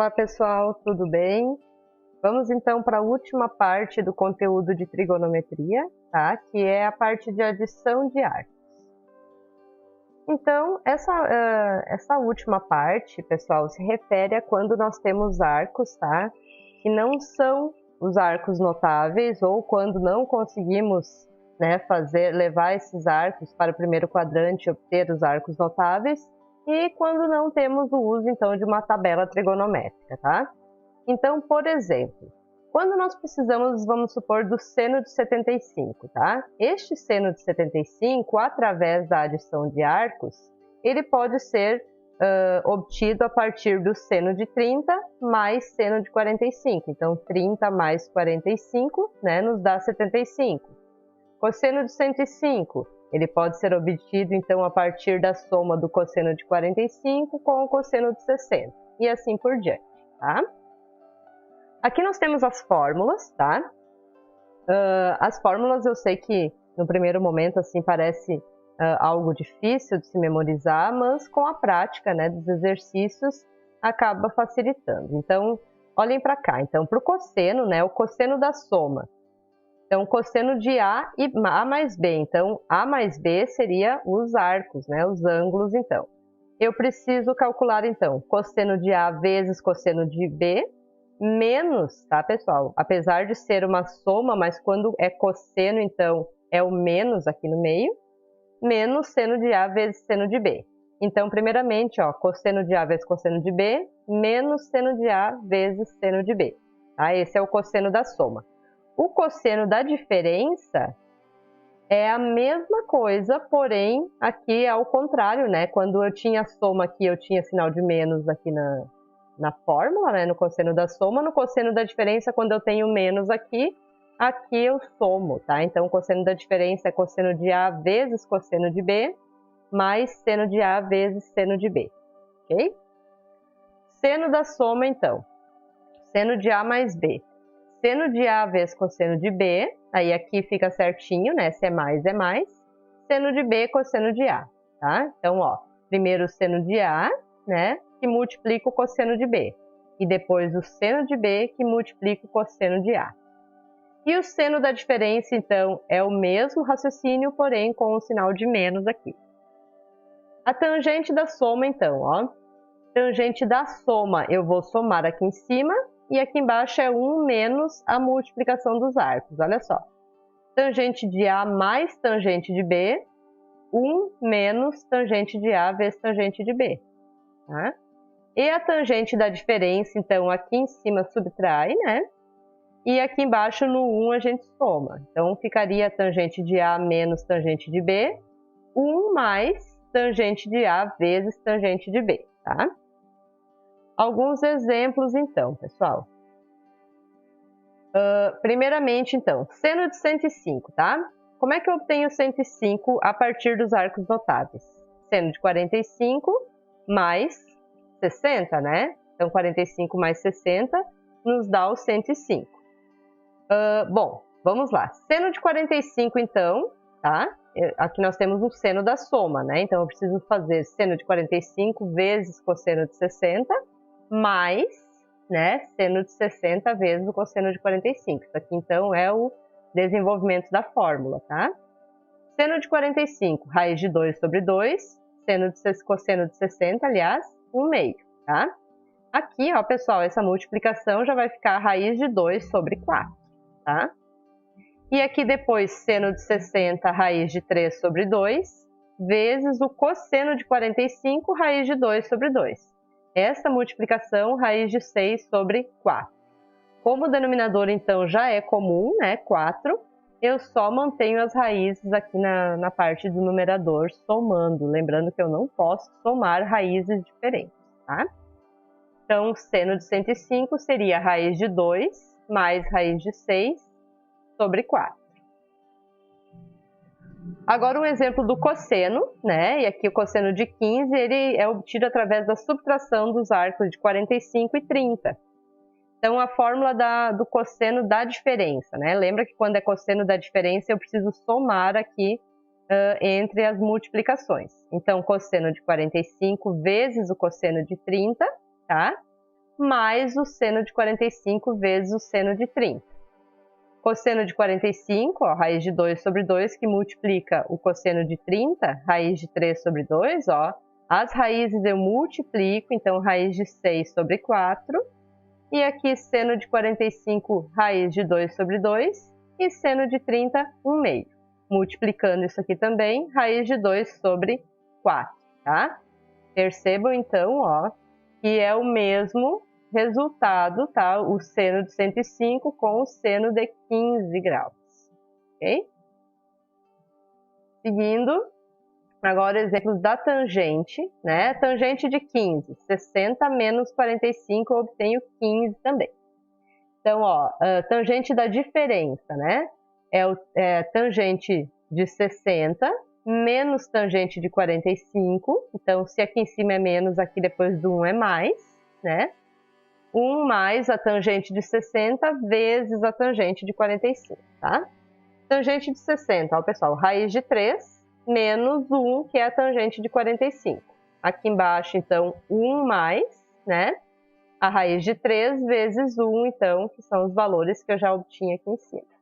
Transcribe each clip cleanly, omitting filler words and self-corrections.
Olá pessoal, tudo bem? Vamos então para a última parte do conteúdo de trigonometria, tá? Que é a parte de adição de arcos. Então, essa última parte, pessoal, se refere a quando nós temos arcos, tá? Que não são os arcos notáveis ou quando não conseguimos, né, levar esses arcos para o primeiro quadrante e obter os arcos notáveis, e quando não temos o uso, então, de uma tabela trigonométrica, tá? Então, por exemplo, quando nós precisamos, vamos supor, do seno de 75, tá? Este seno de 75, através da adição de arcos, ele pode ser obtido a partir do seno de 30 mais seno de 45. Então, 30 mais 45, né, nos dá 75. Cosseno de 105, ele pode ser obtido, então, a partir da soma do cosseno de 45 com o cosseno de 60, e assim por diante, tá? Aqui nós temos as fórmulas, tá? As fórmulas eu sei que, no primeiro momento, assim, parece algo difícil de se memorizar, mas com a prática, né, dos exercícios, acaba facilitando. Então, olhem para cá. Então, para o cosseno, né, o cosseno da soma. Então, cosseno de A e A mais B. Então, A mais B seria os arcos, né? Os ângulos, então. Eu preciso calcular, então, cosseno de A vezes cosseno de B, menos, tá, pessoal? Apesar de ser uma soma, mas quando é cosseno, então, é o menos aqui no meio, menos seno de A vezes seno de B. Então, primeiramente, ó, cosseno de A vezes cosseno de B, menos seno de A vezes seno de B. Tá? Esse é o cosseno da soma. O cosseno da diferença é a mesma coisa, porém aqui é ao contrário, né? Quando eu tinha soma aqui, eu tinha sinal de menos aqui na fórmula, né? No cosseno da soma. No cosseno da diferença, quando eu tenho menos aqui, aqui eu somo, tá? Então, o cosseno da diferença é cosseno de A vezes cosseno de B, mais seno de A vezes seno de B, ok? Seno da soma, então. Seno de A mais B. Seno de A vezes cosseno de B, aí aqui fica certinho, né? Se é mais, é mais. Seno de B, cosseno de A, tá? Então, ó, primeiro o seno de A, né? Que multiplica o cosseno de B. E depois o seno de B, que multiplica o cosseno de A. E o seno da diferença, então, é o mesmo raciocínio, porém com o sinal de menos aqui. A tangente da soma, então, ó. Tangente da soma, eu vou somar aqui em cima, e aqui embaixo é 1 menos a multiplicação dos arcos, olha só. Tangente de A mais tangente de B, 1 menos tangente de A vezes tangente de B. Tá? E a tangente da diferença, então, aqui em cima subtrai, né? E aqui embaixo no 1 a gente soma. Então, ficaria tangente de A menos tangente de B, 1 mais tangente de A vezes tangente de B, tá? Alguns exemplos, então, pessoal. Primeiramente, então, seno de 105, tá? Como é que eu obtenho 105 a partir dos arcos notáveis? Seno de 45 mais 60, né? Então, 45 mais 60 nos dá o 105. Bom, vamos lá. Seno de 45, então, tá? Aqui nós temos o seno da soma, né? Então, eu preciso fazer seno de 45 vezes cosseno de 60, mais, né, seno de 60 vezes o cosseno de 45. Isso aqui, então, é o desenvolvimento da fórmula, tá? Seno de 45, raiz de 2 sobre 2, cosseno de 60, aliás, 1 meio, tá? Aqui, ó, pessoal, essa multiplicação já vai ficar a raiz de 2 sobre 4, tá? E aqui depois, seno de 60, raiz de 3 sobre 2, vezes o cosseno de 45, raiz de 2 sobre 2. Essa multiplicação, raiz de 6 sobre 4. Como o denominador, então, já é comum, né, 4, eu só mantenho as raízes aqui na parte do numerador somando. Lembrando que eu não posso somar raízes diferentes, tá? Então, seno de 105 seria raiz de 2 mais raiz de 6 sobre 4. Agora um exemplo do cosseno, né? E aqui o cosseno de 15, ele é obtido através da subtração dos arcos de 45 e 30. Então, a fórmula do cosseno da diferença, né? Lembra que quando é cosseno da diferença, eu preciso somar aqui entre as multiplicações. Então, cosseno de 45 vezes o cosseno de 30, tá? mais o seno de 45 vezes o seno de 30. Cosseno de 45, ó, raiz de 2 sobre 2, que multiplica o cosseno de 30, raiz de 3 sobre 2, ó. As raízes eu multiplico, então raiz de 6 sobre 4. E aqui seno de 45, raiz de 2 sobre 2. E seno de 30, 1 meio. Multiplicando isso aqui também, raiz de 2 sobre 4, tá? Percebam então, ó, que é o mesmo resultado, tá? O seno de 105 com o seno de 15 graus, ok? Seguindo, agora exemplos da tangente, né? Tangente de 15, 60 menos 45, eu obtenho 15 também. Então, ó, tangente da diferença, né? É tangente de 60 menos tangente de 45. Então, se aqui em cima é menos, aqui depois do 1 é mais, né? 1 mais a tangente de 60 vezes a tangente de 45, tá? Tangente de 60, ó, pessoal, raiz de 3 menos 1, que é a tangente de 45. Aqui embaixo, então, 1 mais, né? A raiz de 3 vezes 1, então, que são os valores que eu já obtinha aqui em cima.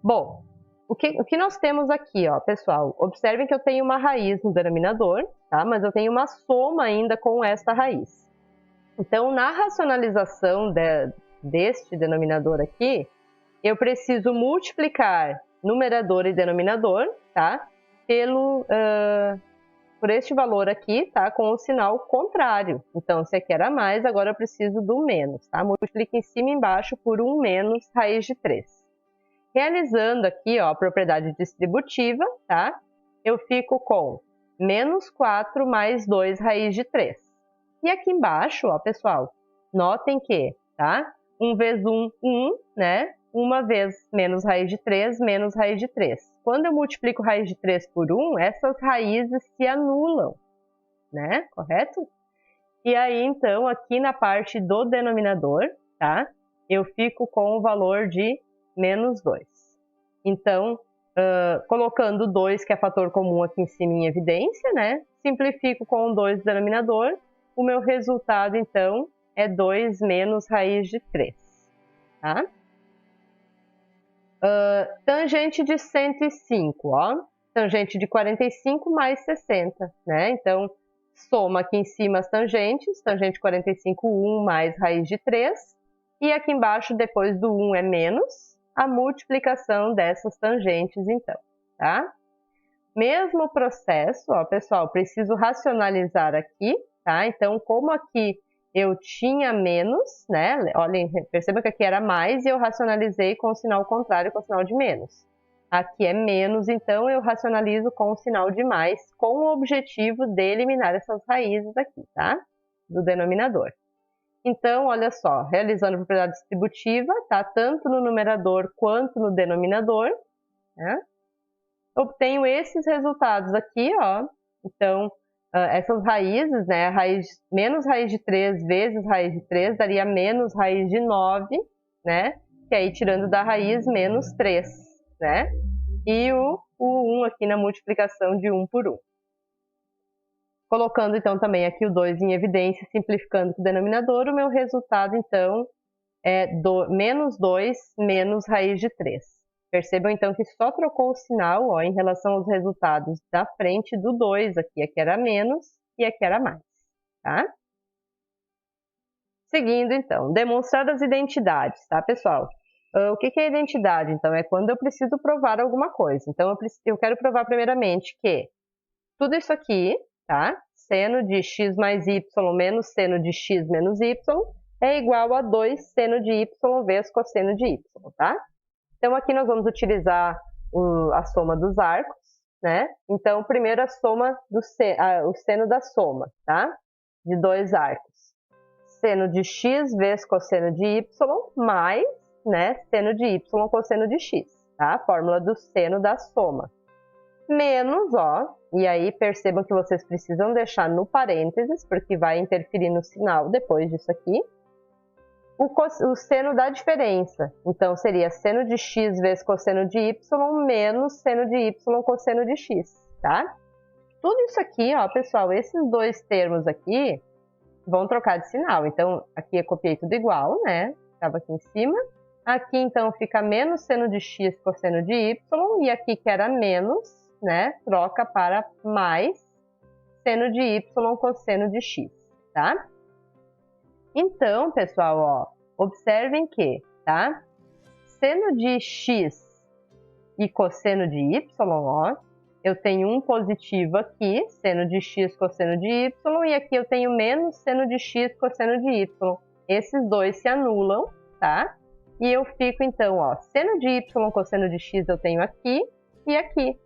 Bom, o que nós temos aqui, ó, pessoal? Observem que eu tenho uma raiz no denominador, tá? Mas eu tenho uma soma ainda com esta raiz. Então, na racionalização deste denominador aqui, eu preciso multiplicar numerador e denominador, tá? Por este valor aqui, tá? Com o sinal contrário. Então, se aqui era mais, agora eu preciso do menos, tá? Multiplica em cima e embaixo por 1 menos raiz de 3. Realizando aqui, ó, a propriedade distributiva, tá? Eu fico com menos 4 mais 2 raiz de 3. E aqui embaixo, ó, pessoal, notem que, tá? 1 vezes 1, 1, né? Uma vez menos raiz de 3, menos raiz de 3. Quando eu multiplico raiz de 3 por 1, essas raízes se anulam, né? Correto? E aí, então, aqui na parte do denominador, tá? Eu fico com o valor de menos 2. Então, colocando 2, que é fator comum aqui em cima em evidência, né? Simplifico com 2 do denominador. O meu resultado, então, é 2 menos raiz de 3, tá? Tangente de 105, ó. Tangente de 45 mais 60, né? Então, soma aqui em cima as tangentes. Tangente 45, 1 mais raiz de 3. E aqui embaixo, depois do 1 é menos a multiplicação dessas tangentes, então, tá? Mesmo processo, ó, pessoal, preciso racionalizar aqui, tá? Então, como aqui eu tinha menos, né? Olhem, perceba que aqui era mais e eu racionalizei com o sinal contrário, com o sinal de menos. Aqui é menos, então eu racionalizo com o sinal de mais, com o objetivo de eliminar essas raízes aqui, tá? Do denominador. Então, olha só, realizando a propriedade distributiva, tá? Tanto no numerador quanto no denominador, né? Obtenho esses resultados aqui, ó. Então, essas raízes, né? Menos raiz de 3 vezes raiz de 3 daria menos raiz de 9, né? Que aí, tirando da raiz, menos 3, né? E o 1 aqui na multiplicação de 1 por 1. Colocando, então, também aqui o 2 em evidência, simplificando com o denominador, o meu resultado, então, é menos 2 menos raiz de 3. Percebam, então, que só trocou o sinal, ó, em relação aos resultados da frente do 2 aqui. Aqui era menos e aqui era mais, tá? Seguindo, então, demonstrar as identidades, tá, pessoal? O que é identidade? Então, é quando eu preciso provar alguma coisa. Então, eu quero provar primeiramente que tudo isso aqui, tá? Seno de x mais y menos seno de x menos y é igual a 2 seno de y vezes cosseno de y, tá? Então, aqui nós vamos utilizar a soma dos arcos, né? Então, primeiro a soma o seno da soma, tá? De dois arcos. Seno de x vezes cosseno de y mais, né? Seno de y cosseno de x, tá? A fórmula do seno da soma. Menos, ó, e aí percebam que vocês precisam deixar no parênteses, porque vai interferir no sinal depois disso aqui, o seno da diferença. Então, seria seno de x vezes cosseno de y menos seno de y cosseno de x, tá? Tudo isso aqui, ó, pessoal, esses dois termos aqui, vão trocar de sinal. Então, aqui eu copiei tudo igual, né? Estava aqui em cima. Aqui, então, fica menos seno de x cosseno de y. E aqui, que era menos, né? Troca para mais seno de y cosseno de x, tá? Então, pessoal, ó, observem que, tá? Seno de x e cosseno de y, ó, eu tenho um positivo aqui, seno de x cosseno de y, e aqui eu tenho menos seno de x cosseno de y. Esses dois se anulam, tá? E eu fico, então, ó, seno de y cosseno de x eu tenho aqui e aqui.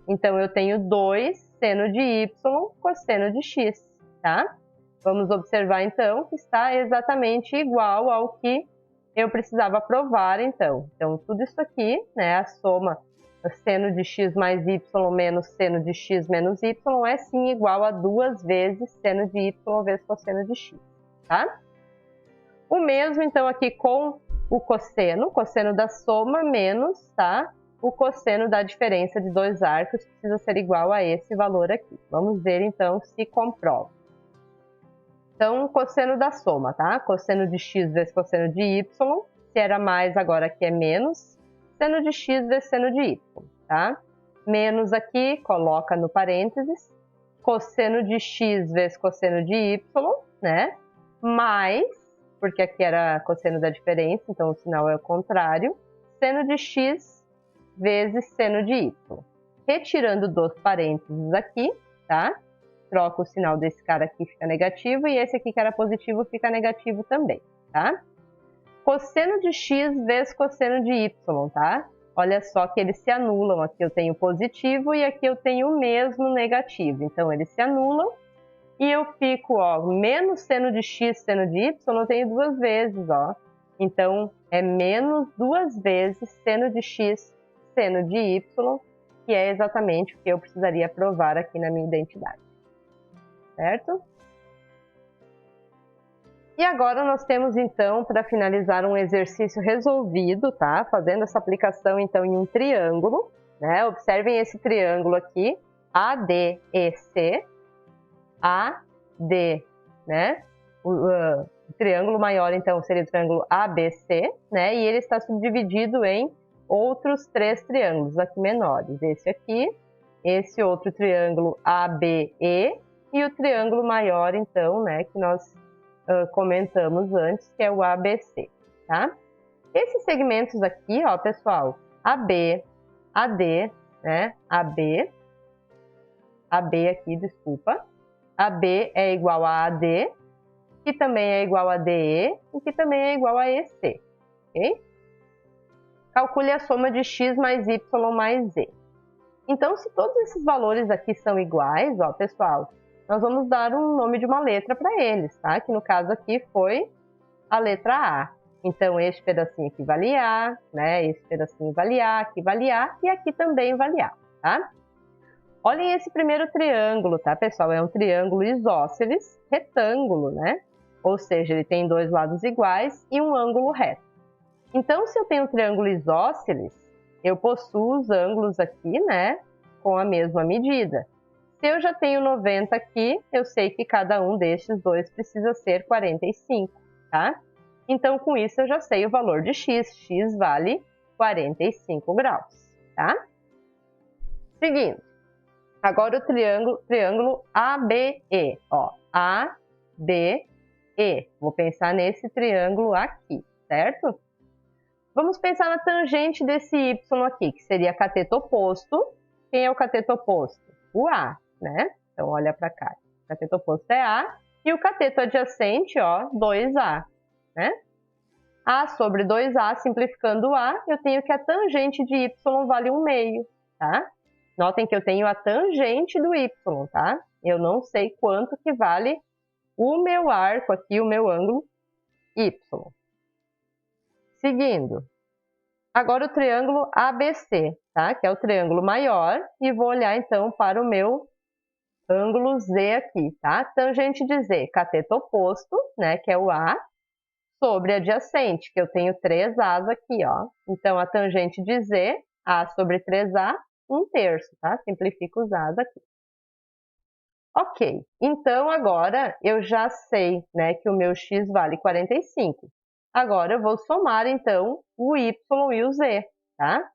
Então, eu tenho 2 seno de y cosseno de x, tá? Vamos observar, então, que está exatamente igual ao que eu precisava provar, então. Então, tudo isso aqui, né, a soma seno de x mais y menos seno de x menos y é sim igual a 2 vezes seno de y vezes cosseno de x, tá? O mesmo, então, aqui com o cosseno da soma menos, tá? O cosseno da diferença de dois arcos precisa ser igual a esse valor aqui. Vamos ver, então, se comprova. Então, cosseno da soma, tá? Cosseno de x vezes cosseno de y, se era mais, agora aqui é menos. Seno de x vezes seno de y, tá? Menos aqui, coloca no parênteses. Cosseno de x vezes cosseno de y, né? Mais, porque aqui era cosseno da diferença, então o sinal é o contrário. Seno de x vezes seno de y. Retirando dos parênteses aqui, tá? Troca o sinal desse cara aqui, fica negativo, e esse aqui que era positivo fica negativo também, tá? Cosseno de x vezes cosseno de y, tá? Olha só que eles se anulam. Aqui eu tenho positivo e aqui eu tenho o mesmo negativo. Então, eles se anulam e eu fico, ó, menos seno de x, seno de y, eu tenho duas vezes, ó. Então, é menos 2 vezes seno de x, seno de y, que é exatamente o que eu precisaria provar aqui na minha identidade. Certo? E agora nós temos, então, para finalizar, um exercício resolvido, tá? Fazendo essa aplicação, então, em um triângulo, né? Observem esse triângulo aqui, ADEC, AD, né? O triângulo maior, então, seria o triângulo ABC, né? E ele está subdividido em outros 3 triângulos aqui menores. Esse aqui, esse outro triângulo ABE e o triângulo maior, então, né? Que nós comentamos antes, que é o ABC, tá? Esses segmentos aqui, ó, pessoal, AB, AD, né? AB aqui, desculpa. AB é igual a AD, que também é igual a DE e que também é igual a EC, ok? Calcule a soma de x mais y mais z. Então, se todos esses valores aqui são iguais, ó, pessoal, nós vamos dar um nome de uma letra para eles, tá? Que no caso aqui foi a letra A. Então, este pedacinho aqui vale A, né? Esse pedacinho vale A, aqui vale A e aqui também vale A, tá? Olhem esse primeiro triângulo, tá, pessoal? É um triângulo isósceles retângulo, né? Ou seja, ele tem 2 lados iguais e um ângulo reto. Então, se eu tenho um triângulo isósceles, eu possuo os ângulos aqui, né? Com a mesma medida. Se eu já tenho 90 aqui, eu sei que cada um destes dois precisa ser 45, tá? Então, com isso, eu já sei o valor de x. X vale 45 graus, tá? Seguindo. Agora o triângulo ABE, ó. ABE. Vou pensar nesse triângulo aqui, certo? Vamos pensar na tangente desse y aqui, que seria cateto oposto. Quem é o cateto oposto? O A, né? Então, olha para cá. O cateto oposto é A. E o cateto adjacente, ó, 2A, né? A sobre 2A, simplificando A, eu tenho que a tangente de y vale 1/2, tá? Notem que eu tenho a tangente do y, tá? Eu não sei quanto que vale o meu arco aqui, o meu ângulo y. Seguindo. Agora o triângulo ABC, tá? Que é o triângulo maior. E vou olhar, então, para o meu ângulo Z aqui, tá? Tangente de Z, cateto oposto, né? Que é o A, sobre adjacente, que eu tenho 3As aqui, ó. Então, a tangente de Z, A sobre 3A, 1/3, tá? Simplifico os As aqui. Ok, então agora eu já sei, né, que o meu x vale 45. Agora eu vou somar, então, o y e o z, tá?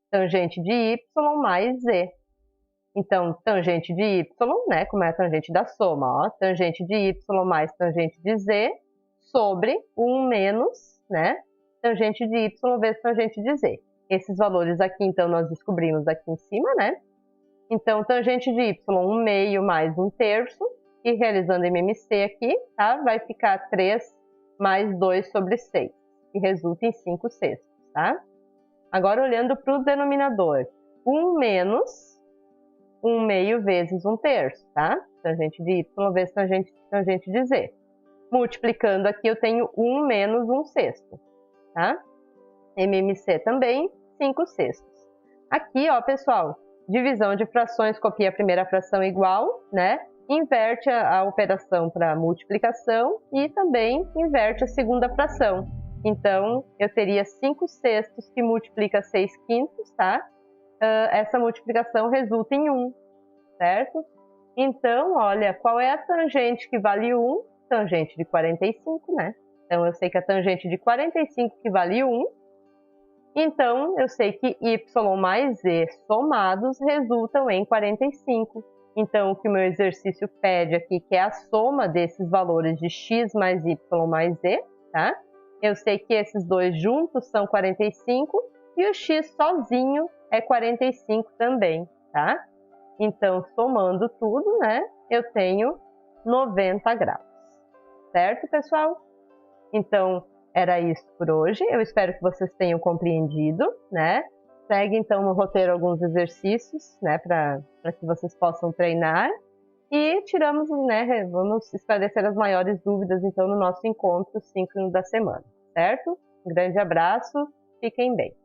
Tangente de y mais z. Então, tangente de y, né, como é a tangente da soma, ó, tangente de y mais tangente de z sobre 1 menos, né, tangente de y vezes tangente de z. Esses valores aqui, então, nós descobrimos aqui em cima, né? Então, tangente de y, 1 meio mais 1 terço, e realizando MMC aqui, tá? Vai ficar 3 mais 2 sobre 6, que resulta em 5 sextos, tá? Agora, olhando para o denominador, 1 menos 1 meio vezes 1 terço, tá? Tangente de y vezes tangente de z. Multiplicando aqui, eu tenho 1 menos 1 sexto, tá? MMC também, 5 sextos. Aqui, ó, pessoal, divisão de frações, copia a primeira fração igual, né? Inverte a operação para multiplicação e também inverte a segunda fração. Então, eu teria 5 sextos que multiplica 6 quintos, tá? Essa multiplicação resulta em 1, certo? Então, olha, qual é a tangente que vale 1? Tangente de 45, né? Então, eu sei que a tangente de 45 que vale 1. Então, eu sei que y mais z somados resultam em 45. Então, o que o meu exercício pede aqui, que é a soma desses valores de x mais y mais z, tá? Eu sei que esses dois juntos são 45 e o x sozinho é 45 também, tá? Então, somando tudo, né, eu tenho 90 graus. Certo, pessoal? Então, era isso por hoje. Eu espero que vocês tenham compreendido, né? Segue, então, no roteiro alguns exercícios, né, para que vocês possam treinar. E tiramos, né, vamos esclarecer as maiores dúvidas, então, no nosso encontro síncrono da semana, certo? Um grande abraço, fiquem bem.